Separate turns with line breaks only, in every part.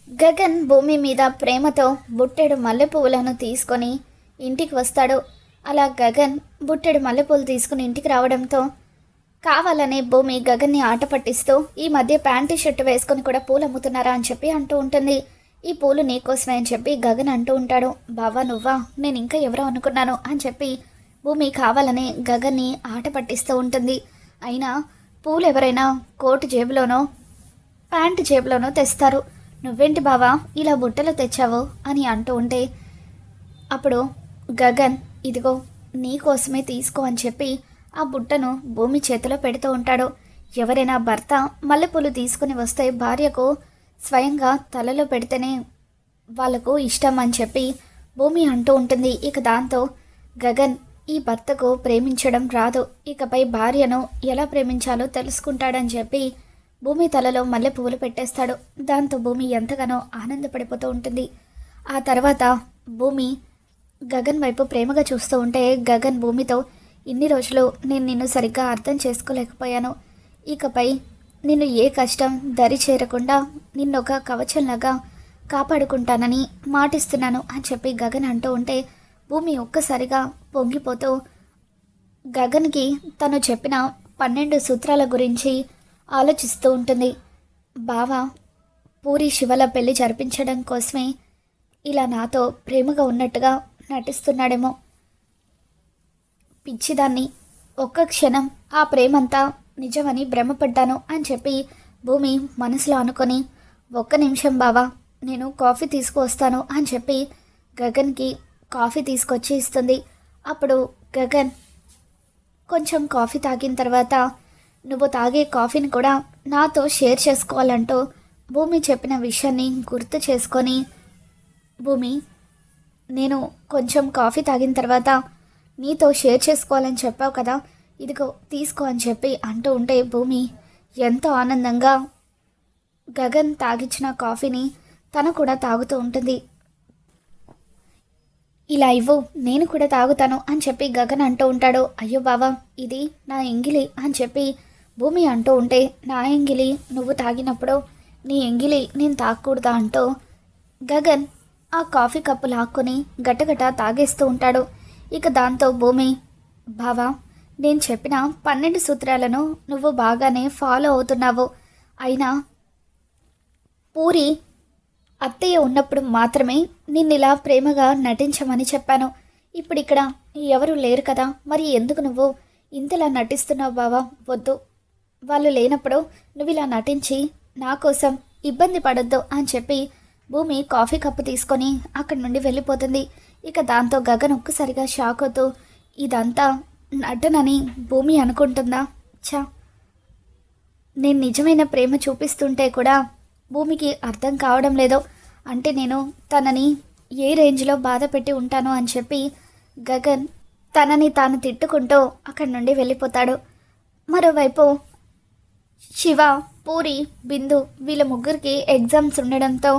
గగన్ భూమి మీద ప్రేమతో బుట్టెడు మల్లెపూలను తీసుకొని ఇంటికి వస్తాడు. అలా గగన్ బుట్టెడు మల్లెపూలు తీసుకుని ఇంటికి రావడంతో కావాలనే భూమి గగన్ని ఆట పట్టిస్తూ ఈ మధ్య ప్యాంటు షర్టు వేసుకొని కూడా పూలు అమ్ముతున్నారా అని చెప్పి అంటూ ఉంటుంది. ఈ పూలు నీకోసమే అని చెప్పి గగన్ అంటూ ఉంటాడు. బావా నువ్వా, నేను ఇంకా ఎవరో అనుకున్నాను అని చెప్పి భూమి కావాలనే గగన్ని ఆట పట్టిస్తూ ఉంటుంది. అయినా పూలు ఎవరైనా కోటు జేబులోనో ప్యాంటు జేబులోనో తెస్తారు, నువ్వేంటి బావా ఇలా బుట్టలు తెచ్చావు అని అంటూ ఉంటే అప్పుడు గగన్ ఇదిగో నీకోసమే తీసుకో అని చెప్పి ఆ బుట్టను భూమి చేతిలో పెడుతూ ఉంటాడు. ఎవరైనా భర్త మల్లెపూలు తీసుకుని వస్తే భార్యకు స్వయంగా తలలో పెడితేనే వాళ్ళకు ఇష్టం అని చెప్పి భూమి అంటూ ఉంటుంది. ఇక దాంతో గగన్ ఈ భర్తకు ప్రేమించడం రాదు, ఇకపై భార్యను ఎలా ప్రేమించాలో తెలుసుకుంటాడని చెప్పి భూమి తలలో మల్లె పువ్వులు పెట్టేస్తాడు. దాంతో భూమి ఎంతగానో ఆనందపడిపోతూ ఉంటుంది. ఆ తర్వాత భూమి గగన్ వైపు ప్రేమగా చూస్తూ ఉంటే గగన్ భూమితో ఇన్ని రోజులు నేను నిన్ను సరిగ్గా అర్థం చేసుకోలేకపోయాను, ఇకపై నిన్ను ఏ కష్టం దరి చేరకుండా నిన్నొక కవచంలాగా కాపాడుకుంటానని మాటిస్తున్నాను అని చెప్పి గగన్ అంటూ ఉంటే భూమి ఒక్కసారిగా పొంగిపోతూ గగన్కి తను చెప్పిన 12 సూత్రాల గురించి ఆలోచిస్తూ ఉంటుంది. బావ పూరి శివల పెళ్లి జరిపించడం కోసమే ఇలా నాతో ప్రేమగా ఉన్నట్టుగా నటిస్తున్నాడేమో, పిచ్చిదాన్ని, ఒక్క క్షణం ఆ ప్రేమంతా నిజమని భ్రమపడ్డాను అని చెప్పి భూమి మనసులో అనుకొని ఒక్క నిమిషం బావా నేను కాఫీ తీసుకువస్తాను అని చెప్పి గగన్కి కాఫీ తీసుకొచ్చి ఇస్తుంది. అప్పుడు గగన్ కొంచెం కాఫీ తాగిన తర్వాత నువ్వు తాగే కాఫీని కూడా నాతో షేర్ చేసుకోవాలంటూ భూమి చెప్పిన విషయాన్ని గుర్తు చేసుకొని భూమి నేను కొంచెం కాఫీ తాగిన తర్వాత నీతో షేర్ చేసుకోవాలని చెప్పావు కదా, ఇదిగో తీసుకో అని చెప్పి అంటూ ఉంటే భూమి ఎంతో ఆనందంగా గగన్ తాగిచ్చిన కాఫీని తను కూడా తాగుతూ ఉంటుంది. ఇలా ఇవ్వు నేను కూడా తాగుతాను అని చెప్పి గగన్ అంటూ ఉంటాడు. అయ్యో బావా ఇది నా ఎంగిలి అని చెప్పి భూమి అంటూ ఉంటే నా ఎంగిలి నువ్వు తాగినప్పుడు నీ ఎంగిలి నేను తాగకూడదా అంటూ గగన్ ఆ కాఫీ కప్పు లాక్కొని గటగట తాగేస్తూ ఉంటాడు. ఇక దాంతో భూమి బావా నేను చెప్పిన 12 సూత్రాలను నువ్వు బాగానే ఫాలో అవుతున్నావు, అయినా పూరి అత్తయ్య ఉన్నప్పుడు మాత్రమే నిన్నిలా ప్రేమగా నటించమని చెప్పాను, ఇప్పుడు ఇక్కడ ఎవరు లేరు కదా, మరి ఎందుకు నువ్వు ఇంతలా నటిస్తున్నావు బావా, వద్దు, వాళ్ళు లేనప్పుడు నువ్వు ఇలా నటించి నా కోసం ఇబ్బంది పడొద్దు అని చెప్పి భూమి కాఫీ కప్పు తీసుకొని అక్కడి నుండి వెళ్ళిపోతుంది. ఇక దాంతో గగన్ ఒక్కసారిగా షాక్ అవుతూ ఇదంతా నటనని భూమి అనుకుంటుందా, ఛా నేను నిజమైన ప్రేమ చూపిస్తుంటే కూడా భూమికి అర్థం కావడం లేదో, అంటే నేను తనని ఏ రేంజ్లో బాధ పెట్టి ఉంటాను అని చెప్పి గగన్ తనని తాను తిట్టుకుంటూ అక్కడి నుండి వెళ్ళిపోతాడు. మరోవైపు శివ, పూరి, బిందు వీళ్ళ ముగ్గురికి ఎగ్జామ్స్ ఉండడంతో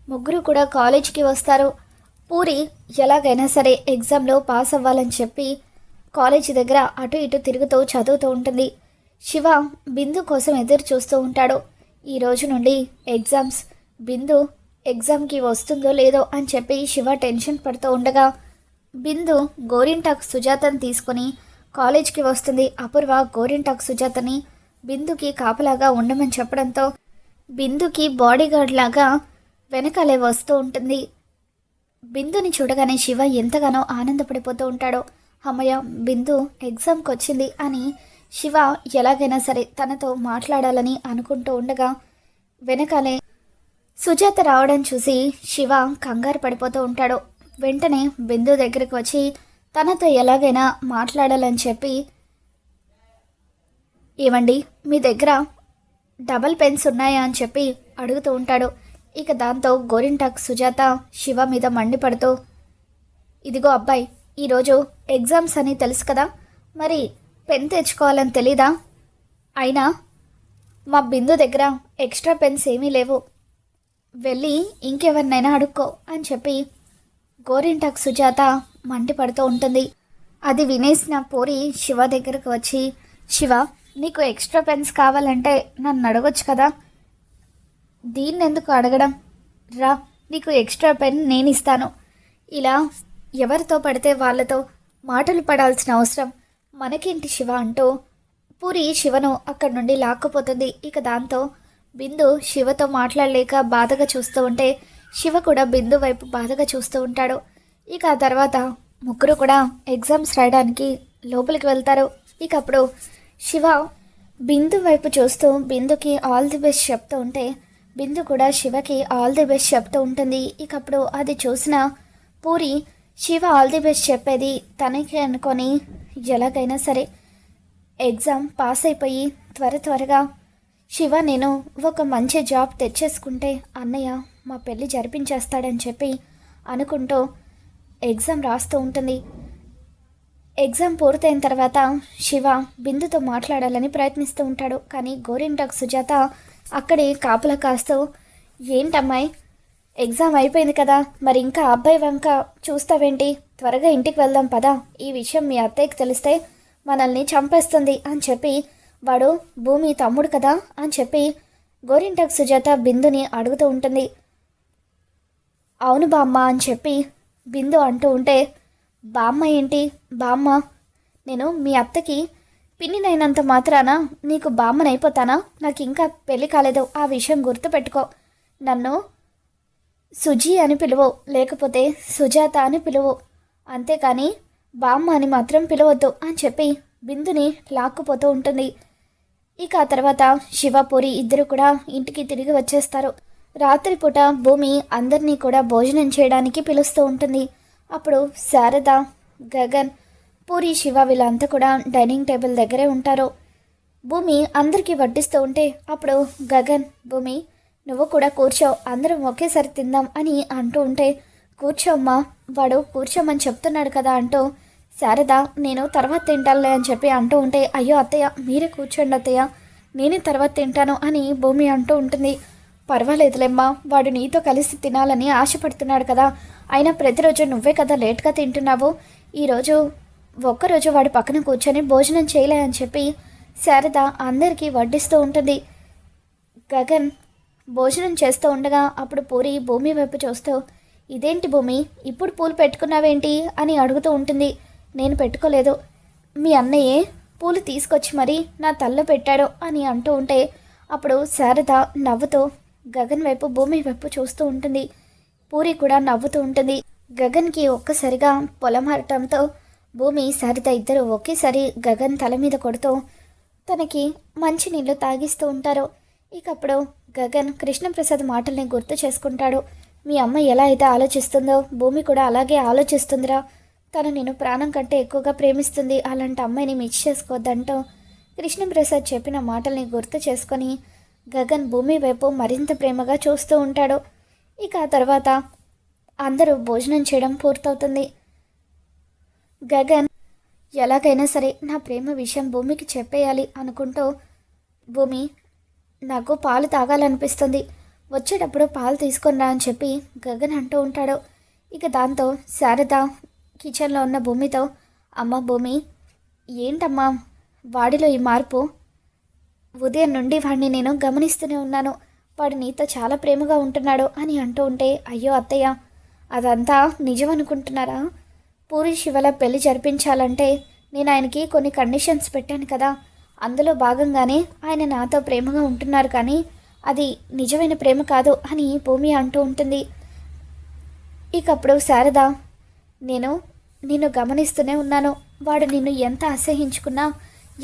ముగ్గురు కూడా కాలేజ్కి వస్తారు. పూరి ఎలాగైనా సరే ఎగ్జామ్లో పాస్ అవ్వాలని చెప్పి కాలేజీ దగ్గర అటు ఇటు తిరుగుతూ చదువుతూ ఉంటుంది. శివ బిందు కోసం ఎదురు చూస్తూ ఉంటాడు. ఈ రోజు నుండి ఎగ్జామ్స్, బిందు ఎగ్జామ్కి వస్తుందో లేదో అని చెప్పి శివ టెన్షన్ పడుతూ ఉండగా బిందు గోరింటాకు సుజాతని తీసుకొని కాలేజ్కి వస్తుంది. అపూర్వ గోరింటాకు సుజాతని బిందుకి కాపలాగా ఉండమని చెప్పడంతో బిందుకి బాడీగార్డ్ లాగా వెనకాలే వస్తూ ఉంటుంది. బిందుని చూడగానే శివ ఎంతగానో ఆనందపడిపోతూ ఉంటాడో, అమ్మయ్య బిందు ఎగ్జామ్కి వచ్చింది అని శివ ఎలాగైనా సరే తనతో మాట్లాడాలని అనుకుంటూ ఉండగా వెనకాలే సుజాత రావడం చూసి శివ కంగారు పడిపోతూ ఉంటాడు. వెంటనే బిందు దగ్గరికి వచ్చి తనతో ఎలాగైనా మాట్లాడాలని చెప్పి ఏమండి మీ దగ్గర డబల్ పెన్స్ ఉన్నాయా అని చెప్పి అడుగుతూ ఉంటాడు. ఇక దాంతో గోరింటాక్ సుజాత శివ మీద మండిపడుతూ ఇదిగో అబ్బాయి ఈరోజు ఎగ్జామ్స్ అని తెలుసు కదా, మరి పెన్ తెచ్చుకోవాలని తెలీదా, అయినా మా బిందు దగ్గర ఎక్స్ట్రా పెన్స్ ఏమీ లేవు, వెళ్ళి ఇంకెవరినైనా అడుక్కో అని చెప్పి గోరింటాక్ సుజాత మండిపడుతూ ఉంటుంది. అది వినేసిన పూరి శివ దగ్గరకు వచ్చి శివ నీకు ఎక్స్ట్రా పెన్స్ కావాలంటే నన్ను అడగొచ్చు కదా, దీన్ని ఎందుకు అడగడం, రా, నీకు ఎక్స్ట్రా పెన్ నేను ఇస్తాను. ఇలా ఎవరితో పడితే వాళ్ళతో మాటలు పడాల్సిన అవసరం మనకేంటి శివ అంటూ పూరి శివను అక్కడి నుండి లాక్కుపోతుంది. ఇక దాంతో బిందు శివతో మాట్లాడలేక బాధగా చూస్తూ ఉంటే శివ కూడా బిందు వైపు బాధగా చూస్తూ ఉంటాడు. ఇక ఆ తర్వాత ముగ్గురు కూడా ఎగ్జామ్స్ రాయడానికి లోపలికి వెళ్తారు. ఇక అప్పుడు శివ బిందు వైపు చూస్తూ బిందుకి ఆల్ ది బెస్ట్ చెప్తూ ఉంటే బిందు కూడా శివకి ఆల్ ది బెస్ట్ చెప్తూ ఉంటుంది. ఇక అప్పుడు అది చూసిన puri Shiva all the best చెప్పేది తనకి అనుకొని ఎలాగైనా సరే ఎగ్జామ్ పాస్ అయిపోయి త్వరగా శివ నేను ఒక మంచి జాబ్ తెచ్చేసుకుంటే అన్నయ్య మా పెళ్ళి జరిపించేస్తాడని చెప్పి అనుకుంటూ ఎగ్జామ్ రాస్తూ ఉంటుంది. ఎగ్జామ్ పూర్తయిన తర్వాత శివ బిందుతో మాట్లాడాలని ప్రయత్నిస్తూ ఉంటాడు. కానీ గోరింటాకు సుజాత అక్కడే కాపలా కాస్తూ ఏంటమ్మాయి ఎగ్జామ్ అయిపోయింది కదా, మరి ఇంకా అబ్బాయి వంక చూస్తావేంటి, త్వరగా ఇంటికి వెళ్దాం పదా, ఈ విషయం మీ అత్తయ్యకి తెలిస్తే మనల్ని చంపేస్తుంది అని చెప్పి వాడు భూమి తమ్ముడు కదా అని చెప్పి గోరింటాకు సుజాత బిందుని అడుగుతూ ఉంటుంది. అవును బామ్మ అని చెప్పి బిందు అంటూ ఉంటే బామ్మ ఏంటి బామ్మ, నేను మీ అత్తకి పిన్నినైనంత మాత్రాన నీకు బామ్మనైపోతానా, నాకు ఇంకా పెళ్ళి కాలేదు, ఆ విషయం గుర్తుపెట్టుకో, నన్ను సుజీ అని పిలువు లేకపోతే సుజాత అని పిలువు, అంతేకాని బామ్మ అని మాత్రం పిలవద్దు అని చెప్పి బిందుని లాక్కుపోతూ ఉంటుంది. ఇక ఆ తర్వాత శివపూరి ఇద్దరు కూడా ఇంటికి తిరిగి వచ్చేస్తారు. రాత్రిపూట భూమి అందరినీ కూడా భోజనం చేయడానికి పిలుస్తూ ఉంటుంది. అప్పుడు శారద, గగన్, పూరి, శివ వీళ్ళంతా కూడా డైనింగ్ టేబుల్ దగ్గరే ఉంటారు. భూమి అందరికీ వడ్డిస్తూ ఉంటే అప్పుడు గగన్, భూమి నువ్వు కూడా కూర్చో, అందరం ఒకేసారి తిందాం అని అంటూ ఉంటే కూర్చోమ్మా, వాడు కూర్చోమని చెప్తున్నాడు కదా అంటూ శారద నేను తర్వాత తింటానులే అని చెప్పి అంటూ ఉంటే అయ్యో అత్తయ్య మీరే కూర్చోండి అత్తయ్య, నేనే తర్వాత తింటాను అని భూమి అంటూ ఉంటుంది. పర్వాలేదులేమ్మా, వాడు నీతో కలిసి తినాలని ఆశపడుతున్నాడు కదా, అయినా ప్రతిరోజు నువ్వే కదా లేట్గా తింటున్నావు, ఈరోజు ఒక్కరోజు వాడి పక్కన కూర్చొని భోజనం చేయలే అని చెప్పి శారద అందరికీ వడ్డిస్తూ ఉంటుంది. గగన్ భోజనం చేస్తూ ఉండగా అప్పుడు పూరి భూమి వైపు చూస్తూ ఇదేంటి భూమి ఇప్పుడు పూలు పెట్టుకున్నావేంటి అని అడుగుతూ ఉంటుంది. నేను పెట్టుకోలేదు, మీ అన్నయ్యే పూలు తీసుకొచ్చి మరీ నా తల్లో పెట్టాడు అని అంటూ ఉంటే అప్పుడు శారద నవ్వుతూ గగన్ వైపు భూమి వైపు చూస్తూ ఉంటుంది. పూరి కూడా నవ్వుతూ ఉంటుంది. గగన్కి ఒక్కసారిగా పొలమారటంతో భూమి శారద ఇద్దరు ఒకేసారి గగన్ తల మీద కొడుతూ తనకి మంచి నీళ్ళు తాగిస్తూ ఉంటారు. ఇక అప్పుడు గగన్ కృష్ణప్రసాద్ మాటల్ని గుర్తు చేసుకుంటాడు. మీ అమ్మ ఎలా అయితే ఆలోచిస్తుందో భూమి కూడా అలాగే ఆలోచిస్తుందిరా, తను నేను ప్రాణం కంటే ఎక్కువగా ప్రేమిస్తుంది, అలాంటి అమ్మాయిని మిస్ చేసుకోవద్దంటూ కృష్ణప్రసాద్ చెప్పిన మాటల్ని గుర్తు చేసుకొని గగన్ భూమి వైపు మరింత ప్రేమగా చూస్తూ ఉంటాడు. ఇక ఆ తర్వాత అందరూ భోజనం చేయడం పూర్తవుతుంది. గగన్ ఎలాగైనా సరే నా ప్రేమ విషయం భూమికి చెప్పేయాలి అనుకుంటూ భూమి నాకు పాలు తాగాలనిపిస్తుంది, వచ్చేటప్పుడు పాలు తీసుకొని రా అని చెప్పి గగన్ అంటూ ఉంటాడు. ఇక దాంతో శారద కిచెన్లో ఉన్న భూమితో అమ్మ భూమి ఏంటమ్మా వాడిలో ఈ మార్పు, ఉదయం నుండి వాడిని నేను గమనిస్తూనే ఉన్నాను, వాడు నీతో చాలా ప్రేమగా ఉంటున్నాడు అని అంటూ ఉంటే అయ్యో అత్తయ్య అదంతా నిజం అనుకుంటున్నారా, పూరి శివల పెళ్లి జరిపించాలంటే నేను ఆయనకి కొన్ని కండిషన్స్ పెట్టాను కదా, అందులో భాగంగానే ఆయన నాతో ప్రేమగా ఉంటున్నారు, కానీ అది నిజమైన ప్రేమ కాదు అని భూమి అంటూ ఉంటుంది. ఇక అప్పుడు శారద నేను నిన్ను గమనిస్తూనే ఉన్నాను, వాడు నిన్ను ఎంత అసహించుకున్నా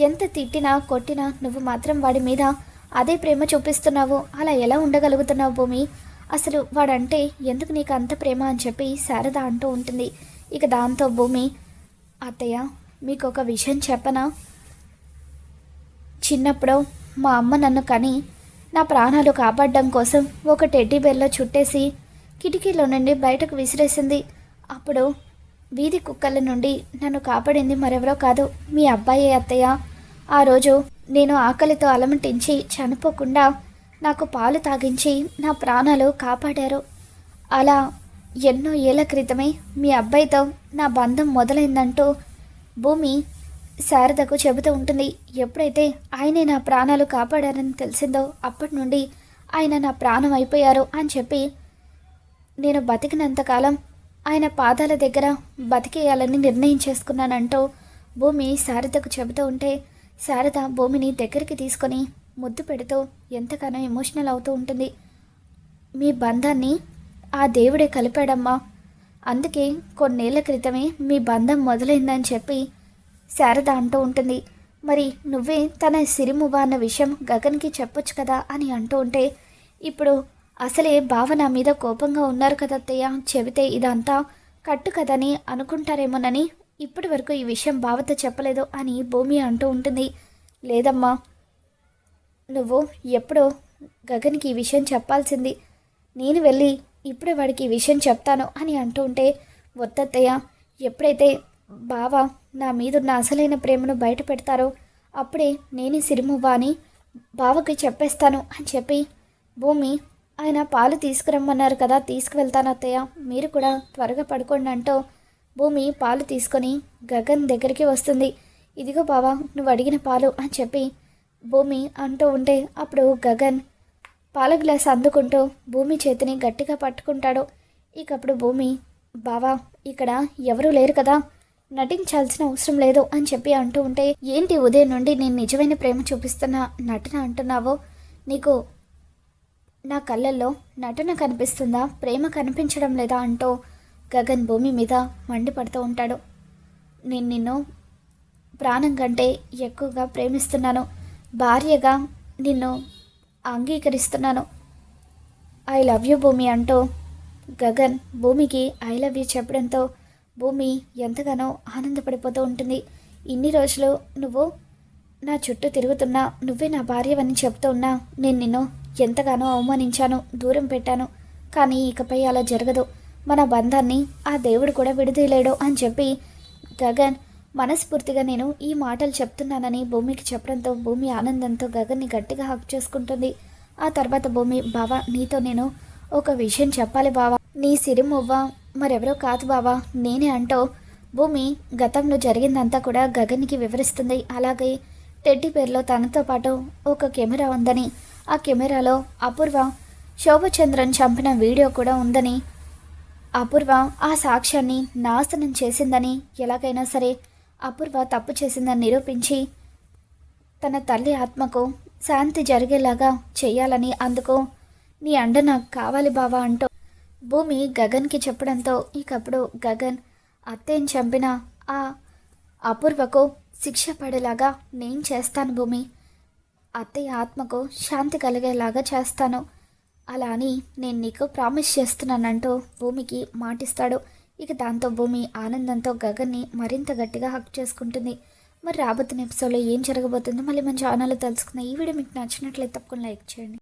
ఎంత తిట్టినా కొట్టినా నువ్వు మాత్రం వాడి మీద అదే ప్రేమ చూపిస్తున్నావు, అలా ఎలా ఉండగలుగుతున్నావు భూమి, అసలు వాడంటే ఎందుకు నీకు అంత ప్రేమ అని చెప్పి శారద అంటూ ఉంటుంది. ఇక దాంతో భూమి అత్తయ్య మీకు ఒక విషయం చెప్పనా, చిన్నప్పుడు మా అమ్మ నన్ను కని నా ప్రాణాలు కాపాడడం కోసం ఒక టెడ్డీ బెర్లో చుట్టేసి కిటికీలో నుండి బయటకు విసిరేసింది, అప్పుడు వీధి కుక్కల నుండి నన్ను కాపాడింది మరెవరో కాదు మీ అబ్బాయే అత్తయ్య, ఆ రోజు నేను ఆకలితో అలమటించి చనిపోకుండా నాకు పాలు తాగించి నా ప్రాణాలు కాపాడారు, అలా ఎన్నో ఏళ్ల క్రితమే మీ అబ్బాయితో నా బంధం మొదలైందంటూ భూమి శారదకు చెబుతూ ఉంటుంది. ఎప్పుడైతే ఆయనే నా ప్రాణాలు కాపాడారని తెలిసిందో అప్పటి నుండి ఆయన నా ప్రాణం అయిపోయారు అని చెప్పి నేను బతికినంతకాలం ఆయన పాదాల దగ్గర బతికేయాలని నిర్ణయం చేసుకున్నానంటూ భూమి శారదకు చెబుతూ ఉంటే శారద భూమిని దగ్గరికి తీసుకొని ముద్దు పెడుతూ ఎంతగానో ఎమోషనల్ అవుతూ ఉంటుంది. మీ బంధాన్ని ఆ దేవుడే కలిపాడమ్మా, అందుకే కొన్నేళ్ల క్రితమే మీ బంధం మొదలైందని చెప్పి శారద అంటూ ఉంటుంది. మరి నువ్వే తన సిరిమువ్వ అన్న విషయం గగన్కి చెప్పొచ్చు కదా అని అంటూ ఉంటే, ఇప్పుడు అసలే బావ నా మీద కోపంగా ఉన్నారు కదా అత్తయ్య, చెబితే ఇదంతా కట్టు కదని అనుకుంటారేమోనని ఇప్పటి వరకు ఈ విషయం బావతో చెప్పలేదు అని భూమి అంటూ ఉంటుంది. లేదమ్మా, నువ్వు ఎప్పుడో గగన్కి ఈ విషయం చెప్పాల్సింది, నేను వెళ్ళి ఇప్పుడే వాడికి ఈ విషయం చెప్తాను అని అంటూ ఉంటే, వద్దత్తయ్య, ఎప్పుడైతే బావ నా మీదున్న అసలైన ప్రేమను బయట పెడతారో అప్పుడే నేనే సిరిమువ్వ అని బావకి చెప్పేస్తాను అని చెప్పి భూమి ఆయన పాలు తీసుకురమ్మన్నారు కదా, తీసుకువెళ్తాను అత్తయ్య, మీరు కూడా త్వరగా పడుకోండి అంటూ భూమి పాలు తీసుకొని గగన్ దగ్గరికి వస్తుంది. ఇదిగో బావా, నువ్వు అడిగిన పాలు అని చెప్పి భూమి అంటూ ఉంటే అప్పుడు గగన్ పాల గ్లాస్ అందుకుంటూ భూమి చేతిని గట్టిగా పట్టుకుంటాడు. ఇకప్పుడు భూమి, బావా ఇక్కడ ఎవరూ లేరు కదా, నటించాల్సిన అవసరం లేదు అని చెప్పి అంటూ ఉంటే, ఏంటి ఉదయం నుండి నేను నిజమైన ప్రేమ చూపిస్తున్న నటన అంటున్నావో, నీకు నా కళ్ళల్లో నటన కనిపిస్తుందా, ప్రేమ కనిపించడం లేదా అంటూ గగన్ భూమి మీద మండిపడుతూ ఉంటాడు. నేను నిన్ను ప్రాణం కంటే ఎక్కువగా ప్రేమిస్తున్నాను, భార్యగా నిన్ను అంగీకరిస్తున్నాను, ఐ లవ్ యూ భూమి అంటూ గగన్ భూమికి ఐ లవ్ యూ చెప్పడంతో భూమి ఎంతగానో ఆనందపడిపోతూ ఉంటుంది. ఇన్ని రోజులు నువ్వు నా చుట్టూ తిరుగుతున్నా, నువ్వే నా భార్యవని చెప్తూ ఉన్నా, నేను నిన్ను ఎంతగానో అవమానించాను, దూరం పెట్టాను, కానీ ఇకపై అలా జరగదు, మన బంధాన్ని ఆ దేవుడు కూడా విడదీయలేడు అని చెప్పి గగన్ మనస్ఫూర్తిగా నేను ఈ మాటలు చెప్తున్నానని భూమికి చెప్పడంతో భూమి ఆనందంతో గగన్ని గట్టిగా హక్ చేసుకుంటుంది. ఆ తర్వాత భూమి, బావా నీతో నేను ఒక విషయం చెప్పాలి బావా, నీ సిరిమువ్వ మరెవరో కాదు బావా నేనే అంటూ భూమి గతంలో జరిగిందంతా కూడా గగన్కి వివరిస్తుంది. అలాగే టెడ్డీ పేరులో తనతో పాటు ఒక కెమెరా ఉందని, ఆ కెమెరాలో అపూర్వ శోభచంద్రన్ చంపిన వీడియో కూడా ఉందని, అపూర్వ ఆ సాక్ష్యాన్ని నాశనం చేసిందని, ఎలాగైనా సరే అపూర్వ తప్పు చేసిందని నిరూపించి తన తల్లి ఆత్మకు శాంతి జరిగేలాగా చేయాలని, అందుకు నీ అండ నాకు కావాలి బావా అంటూ భూమి గగన్కి చెప్పడంతో ఇకప్పుడు గగన్ అత్తయ్యని చంపిన ఆ అపూర్వకు శిక్ష పడేలాగా నేను చేస్తాను భూమి, అత్తయ్య ఆత్మకు శాంతి కలిగేలాగా చేస్తాను, అలా అని నేను నీకు ప్రామిస్ చేస్తున్నానంటూ భూమికి మాటిస్తాడు. ఇక దాంతో భూమి ఆనందంతో గగన్ని మరింత గట్టిగా హక్ చేసుకుంటుంది. మరి రాబోతున్న ఎపిసోడ్లో ఏం జరగబోతుందో మళ్ళీ మన ఛానల్లో తెలుసుకుందాం. ఈ వీడియో మీకు నచ్చినట్లయితే తప్పకుండా లైక్ చేయండి.